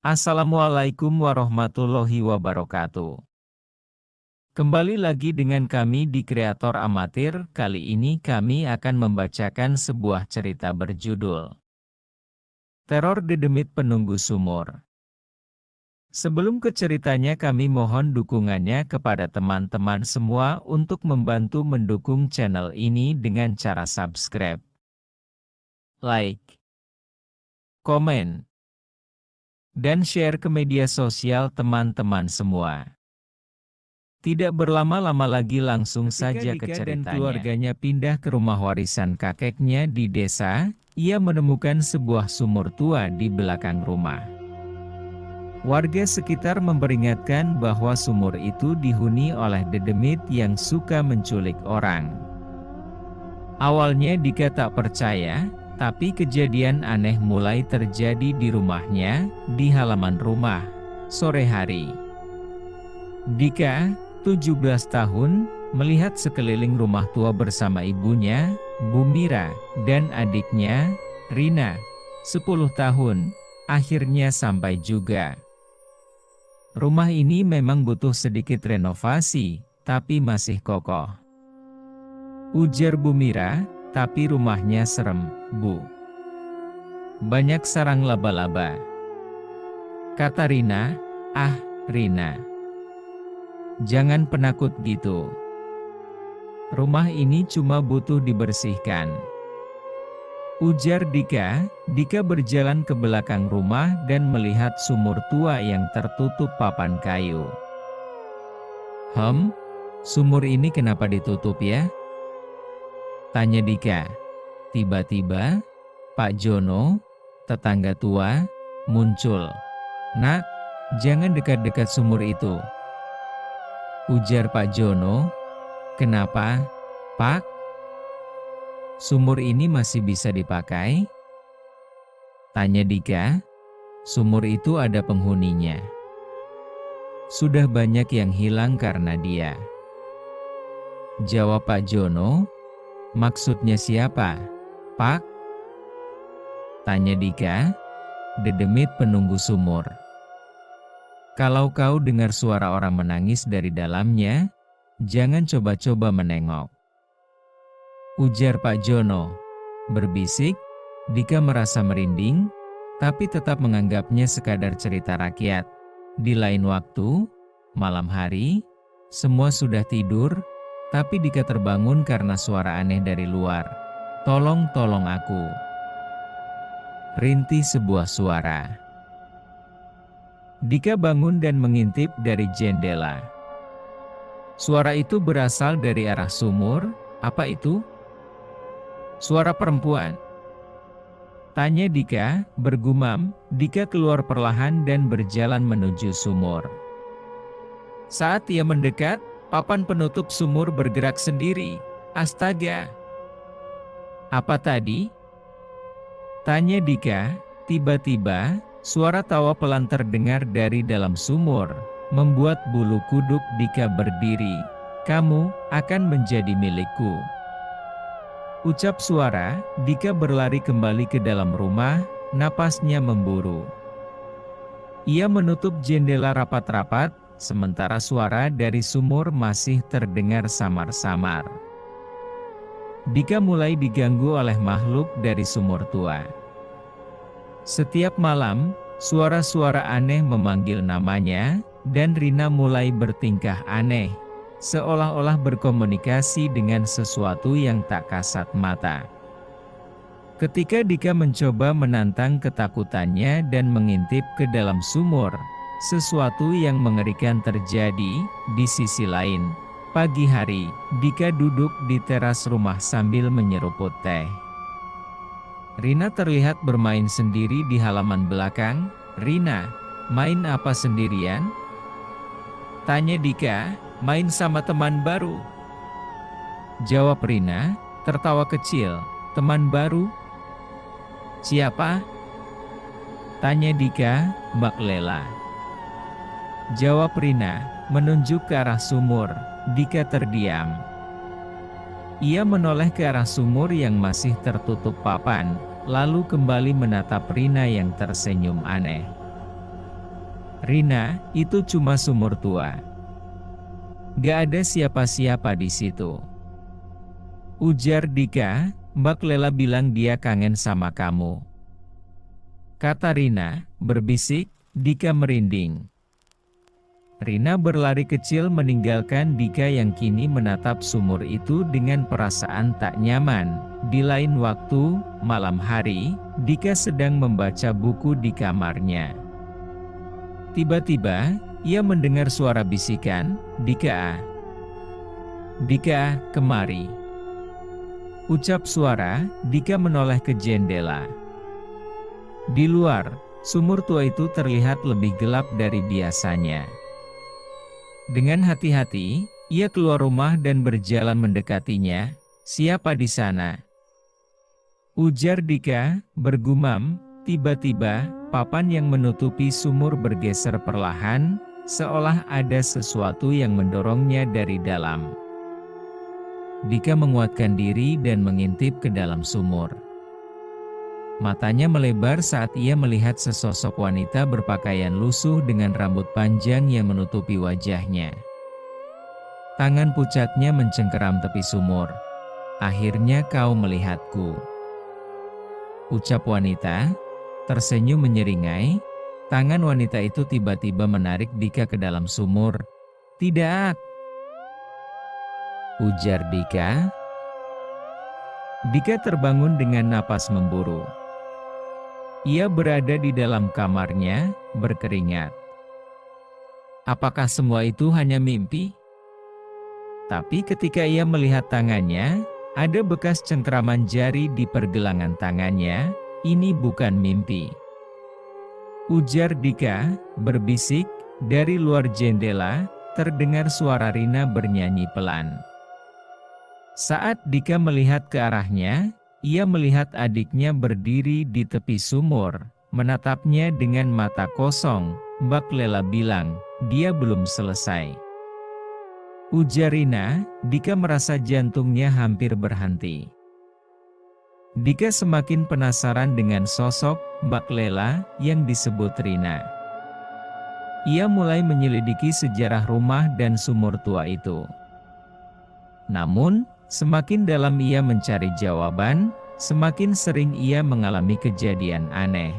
Assalamualaikum warahmatullahi wabarakatuh. Kembali lagi dengan kami di Kreator Amatir. Kali ini kami akan membacakan sebuah cerita berjudul Teror Dedemit Penunggu Sumur. Sebelum ke ceritanya, kami mohon dukungannya kepada teman-teman semua untuk membantu mendukung channel ini dengan cara subscribe, like, komen, dan share ke media sosial teman-teman semua. Tidak berlama-lama lagi, langsung saja ke ceritanya. Dan keluarganya pindah ke rumah warisan kakeknya di desa, ia menemukan sebuah sumur tua di belakang rumah. Warga sekitar memperingatkan bahwa sumur itu dihuni oleh dedemit yang suka menculik orang. Awalnya Dika tak percaya, tapi kejadian aneh mulai terjadi di rumahnya, di halaman rumah, sore hari. Dika, 17 tahun, melihat sekeliling rumah tua bersama ibunya, Bu Mira, dan adiknya, Rina, 10 tahun, akhirnya sampai juga. Rumah ini memang butuh sedikit renovasi, tapi masih kokoh. Ujar Bu Mira, tapi rumahnya serem, Bu. Banyak sarang laba-laba. Kata Rina, ah, Rina. Jangan penakut gitu. Rumah ini cuma butuh dibersihkan. Ujar Dika. Dika berjalan ke belakang rumah dan melihat sumur tua yang tertutup papan kayu. Sumur ini kenapa ditutup ya? Tanya Dika. Tiba-tiba, Pak Jono, tetangga tua, muncul. Nak, jangan dekat-dekat sumur itu. Ujar Pak Jono. Kenapa, Pak? Sumur ini masih bisa dipakai? Tanya Dika. Sumur itu ada penghuninya. Sudah banyak yang hilang karena dia. Jawab Pak Jono. Maksudnya siapa, Pak? Tanya Dika. Dedemit penunggu sumur. Kalau kau dengar suara orang menangis dari dalamnya, jangan coba-coba menengok. Ujar Pak Jono. Berbisik, Dika merasa merinding, tapi tetap menganggapnya sekadar cerita rakyat. Di lain waktu, malam hari, semua sudah tidur, tapi Dika terbangun karena suara aneh dari luar. Tolong, tolong aku. Rintih sebuah suara. Dika bangun dan mengintip dari jendela. Suara itu berasal dari arah sumur. Apa itu? Suara perempuan. Tanya Dika, bergumam. Dika keluar perlahan dan berjalan menuju sumur. Saat ia mendekat, papan penutup sumur bergerak sendiri. Astaga! Apa tadi? Tanya Dika. Tiba-tiba, suara tawa pelan terdengar dari dalam sumur, membuat bulu kuduk Dika berdiri. Kamu akan menjadi milikku. Ucap suara, Dika berlari kembali ke dalam rumah, napasnya memburu. Ia menutup jendela rapat-rapat, sementara suara dari sumur masih terdengar samar-samar. Dika mulai diganggu oleh makhluk dari sumur tua. Setiap malam, suara-suara aneh memanggil namanya, dan Rina mulai bertingkah aneh, seolah-olah berkomunikasi dengan sesuatu yang tak kasat mata. Ketika Dika mencoba menantang ketakutannya dan mengintip ke dalam sumur, sesuatu yang mengerikan terjadi. Di sisi lain, pagi hari, Dika duduk di teras rumah sambil menyeruput teh. Rina terlihat bermain sendiri di halaman belakang. Rina, main apa sendirian? Tanya Dika. Main sama teman baru. Jawab Rina, tertawa kecil. Teman baru? Siapa? Tanya Dika. Mbak Lela. Jawab Rina, menunjuk ke arah sumur. Dika terdiam. Ia menoleh ke arah sumur yang masih tertutup papan, lalu kembali menatap Rina yang tersenyum aneh. Rina, itu cuma sumur tua. Gak ada siapa-siapa di situ. Ujar Dika, Mbak Lela bilang dia kangen sama kamu. Kata Rina, berbisik. Dika merinding. Rina berlari kecil meninggalkan Dika yang kini menatap sumur itu dengan perasaan tak nyaman. Di lain waktu, malam hari, Dika sedang membaca buku di kamarnya. Tiba-tiba, ia mendengar suara bisikan, "Dika, Dika, kemari." Ucap suara, Dika menoleh ke jendela. Di luar, sumur tua itu terlihat lebih gelap dari biasanya. Dengan hati-hati, ia keluar rumah dan berjalan mendekatinya. "Siapa di sana?" ujar Dika, bergumam. Tiba-tiba, papan yang menutupi sumur bergeser perlahan, seolah ada sesuatu yang mendorongnya dari dalam. Dika menguatkan diri dan mengintip ke dalam sumur. Matanya melebar saat ia melihat sesosok wanita berpakaian lusuh dengan rambut panjang yang menutupi wajahnya. Tangan pucatnya mencengkeram tepi sumur. "Akhirnya kau melihatku," ucap wanita, tersenyum menyeringai. Tangan wanita itu tiba-tiba menarik Dika ke dalam sumur. "Tidak!" ujar Dika. Dika terbangun dengan napas memburu. Ia berada di dalam kamarnya, berkeringat. Apakah semua itu hanya mimpi? Tapi ketika ia melihat tangannya, ada bekas cengkeraman jari di pergelangan tangannya. "Ini bukan mimpi," ujar Dika, berbisik. Dari luar jendela, terdengar suara Rina bernyanyi pelan. Saat Dika melihat ke arahnya, ia melihat adiknya berdiri di tepi sumur, menatapnya dengan mata kosong. "Mbak Lela bilang, dia belum selesai," ujar Rina. Dika merasa jantungnya hampir berhenti. Dika semakin penasaran dengan sosok Mbak Lela yang disebut Rina. Ia mulai menyelidiki sejarah rumah dan sumur tua itu. Namun, semakin dalam ia mencari jawaban, semakin sering ia mengalami kejadian aneh.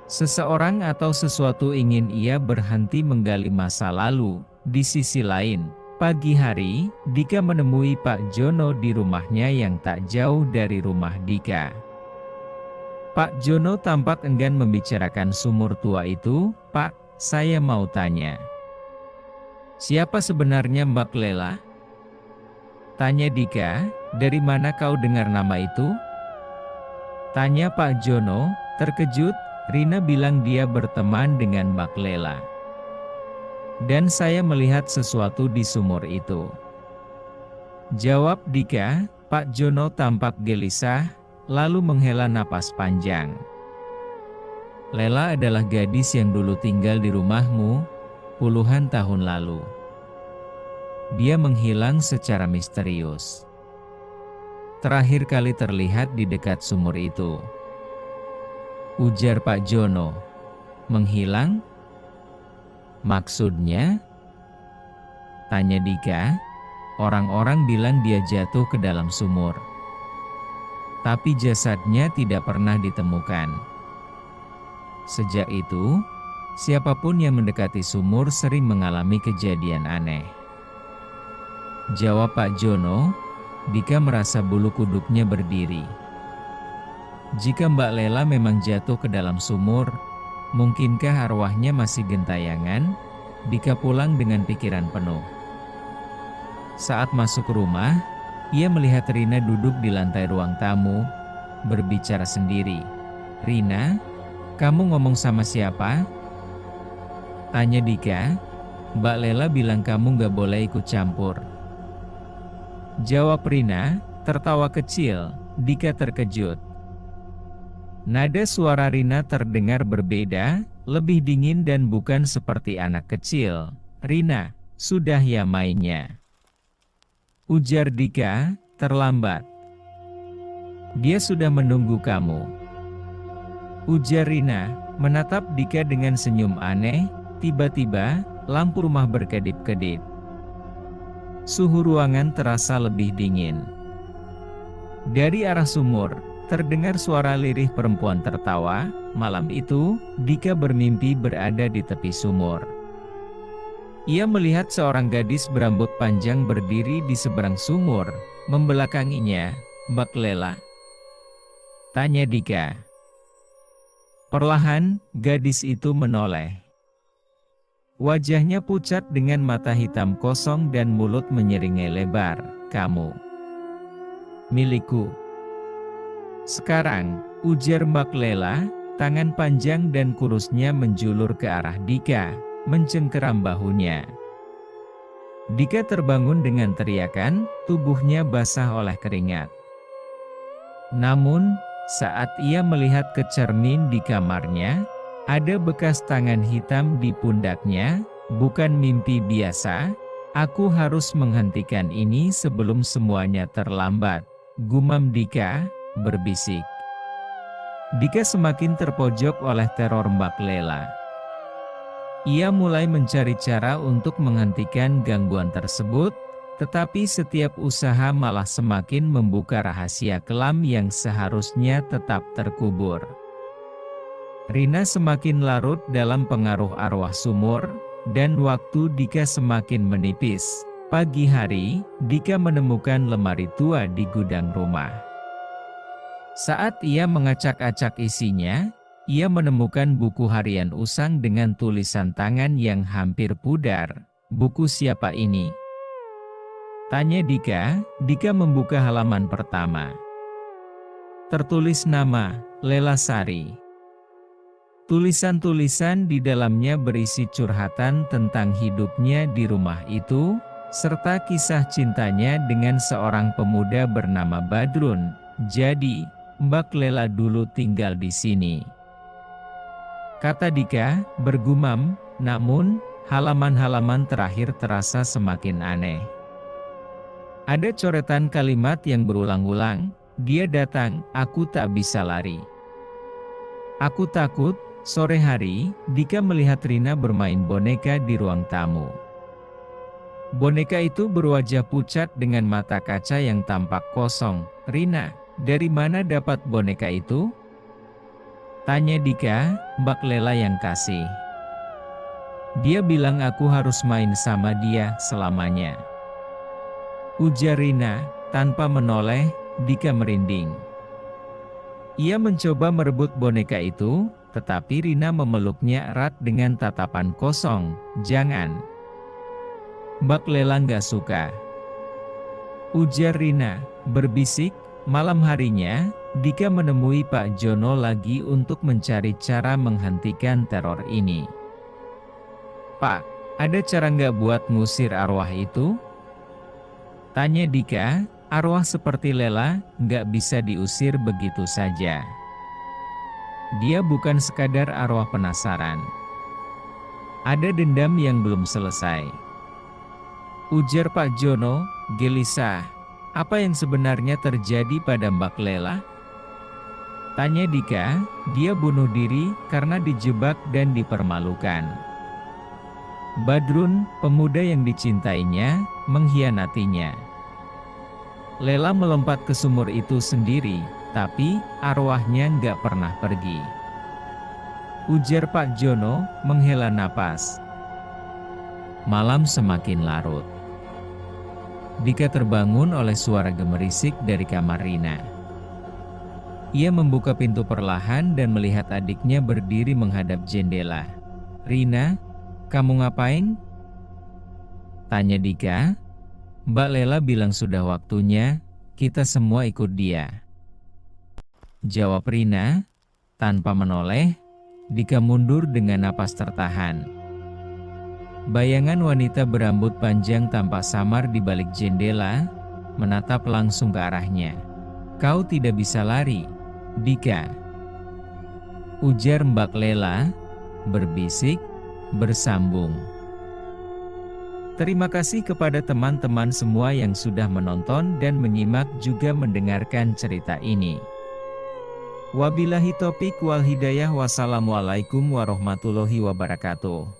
Seseorang atau sesuatu ingin ia berhenti menggali masa lalu. Di sisi lain, pagi hari, Dika menemui Pak Jono di rumahnya yang tak jauh dari rumah Dika. Pak Jono tampak enggan membicarakan sumur tua itu. "Pak, saya mau tanya. Siapa sebenarnya Mbak Lela?" tanya Dika. "Dari mana kau dengar nama itu?" tanya Pak Jono, terkejut. "Rina bilang dia berteman dengan Mbak Lela. Dan saya melihat sesuatu di sumur itu," jawab Dika. Pak Jono tampak gelisah, lalu menghela napas panjang. "Lela adalah gadis yang dulu tinggal di rumahmu puluhan tahun lalu. Dia menghilang secara misterius. Terakhir kali terlihat di dekat sumur itu," ujar Pak Jono. "Menghilang? Maksudnya?" tanya Dika. "Orang-orang bilang dia jatuh ke dalam sumur. Tapi jasadnya tidak pernah ditemukan. Sejak itu, siapapun yang mendekati sumur sering mengalami kejadian aneh," jawab Pak Jono. Dika merasa bulu kuduknya berdiri. Jika Mbak Lela memang jatuh ke dalam sumur, mungkinkah arwahnya masih gentayangan? Dika pulang dengan pikiran penuh. Saat masuk rumah, ia melihat Rina duduk di lantai ruang tamu, berbicara sendiri. "Rina, kamu ngomong sama siapa?" tanya Dika. "Mbak Lela bilang kamu gak boleh ikut campur," jawab Rina, tertawa kecil. Dika terkejut. Nada suara Rina terdengar berbeda, lebih dingin dan bukan seperti anak kecil. "Rina, sudah ya mainnya," ujar Dika, "terlambat. Dia sudah menunggu kamu," ujar Rina. menatap Dika dengan senyum aneh. Tiba-tiba, lampu rumah berkedip-kedip. Suhu ruangan terasa lebih dingin. Dari arah sumur, terdengar suara lirih perempuan tertawa. Malam itu, Dika bermimpi berada di tepi sumur. Ia melihat seorang gadis berambut panjang berdiri di seberang sumur, membelakanginya. "Mbak Lela?" tanya Dika. Perlahan, gadis itu menoleh. Wajahnya pucat dengan mata hitam kosong dan mulut menyeringai lebar. "Kamu milikku sekarang," ujar Mbak Lela. Tangan panjang dan kurusnya menjulur ke arah Dika, mencengkeram bahunya. Dika terbangun dengan teriakan, tubuhnya basah oleh keringat. Namun, saat ia melihat ke cermin di kamarnya, ada bekas tangan hitam di pundaknya. "Bukan mimpi biasa, aku harus menghentikan ini sebelum semuanya terlambat," gumam Dika, berbisik. Dika semakin terpojok oleh teror Mbak Lela. Ia mulai mencari cara untuk menghentikan gangguan tersebut, tetapi setiap usaha malah semakin membuka rahasia kelam yang seharusnya tetap terkubur. Rina semakin larut dalam pengaruh arwah sumur, dan waktu Dika semakin menipis. Pagi hari, Dika menemukan lemari tua di gudang rumah. Saat ia mengacak-acak isinya, ia menemukan buku harian usang dengan tulisan tangan yang hampir pudar. "Buku siapa ini?" tanya Dika. Dika membuka halaman pertama. Tertulis nama, Lela Sari. Tulisan-tulisan di dalamnya berisi curhatan tentang hidupnya di rumah itu, serta kisah cintanya dengan seorang pemuda bernama Badrun. "Jadi, Mbak Lela dulu tinggal di sini," kata Dika, bergumam. Namun, halaman-halaman terakhir terasa semakin aneh. Ada coretan kalimat yang berulang-ulang. "Dia datang, aku tak bisa lari. Aku takut." Sore hari, Dika melihat Rina bermain boneka di ruang tamu. Boneka itu berwajah pucat dengan mata kaca yang tampak kosong. "Rina, dari mana dapat boneka itu?" tanya Dika. "Mbak Lela yang kasih. Dia bilang aku harus main sama dia selamanya," ujar Rina. Tanpa menoleh, Dika merinding. Ia mencoba merebut boneka itu, tetapi Rina memeluknya erat dengan tatapan kosong. "Jangan, Mbak Lela nggak suka," ujar Rina, berbisik. Malam harinya, Dika menemui Pak Jono lagi untuk mencari cara menghentikan teror ini. "Pak, ada cara nggak buat ngusir arwah itu?" tanya Dika. "Arwah seperti Lela nggak bisa diusir begitu saja. Dia bukan sekadar arwah penasaran. Ada dendam yang belum selesai," ujar Pak Jono, gelisah. "Apa yang sebenarnya terjadi pada Mbak Lela?" tanya Dika. "Dia bunuh diri karena dijebak dan dipermalukan. Badrun, pemuda yang dicintainya, mengkhianatinya. Lela melompat ke sumur itu sendiri, tapi arwahnya nggak pernah pergi," ujar Pak Jono, menghela napas. Malam semakin larut. Dika terbangun oleh suara gemerisik dari kamar Rina. Ia membuka pintu perlahan dan melihat adiknya berdiri menghadap jendela. "Rina, kamu ngapain?" tanya Dika. "Mbak Lela bilang sudah waktunya, kita semua ikut dia," jawab Rina. Tanpa menoleh, Dika mundur dengan napas tertahan. Bayangan wanita berambut panjang tampak samar di balik jendela, menatap langsung ke arahnya. "Kau tidak bisa lari, Dika," ujar Mbak Lela, berbisik, bersambung. Terima kasih kepada teman-teman semua yang sudah menonton dan menyimak juga mendengarkan cerita ini. Wabillahi taufiq wal hidayah. Wassalamualaikum warahmatullahi wabarakatuh.